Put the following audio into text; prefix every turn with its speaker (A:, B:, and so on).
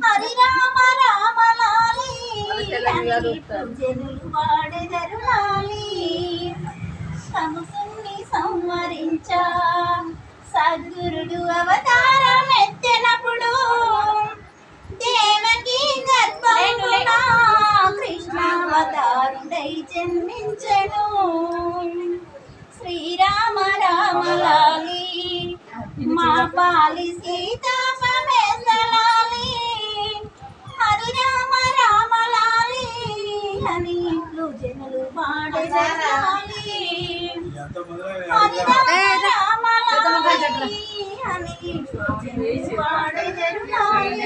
A: హరి రామ రామ లాలి జనులు వాడెదరు లాలి కంసుని సంహరించా సద్గురుడు అవతారం ఎత్తినప్పుడు దేవకి గర్భమున కృష్ణావతారుడై జన్మించెను శ్రీరామ రామ లాలి మా పాలి సీతా పమేసలాలి హరి రామ రామ లాలి అని ఇట్లు జనులు పాడెదరాలి హరి రామ రామ లాలి అని ఇట్లు జనులు పాడెదరాలి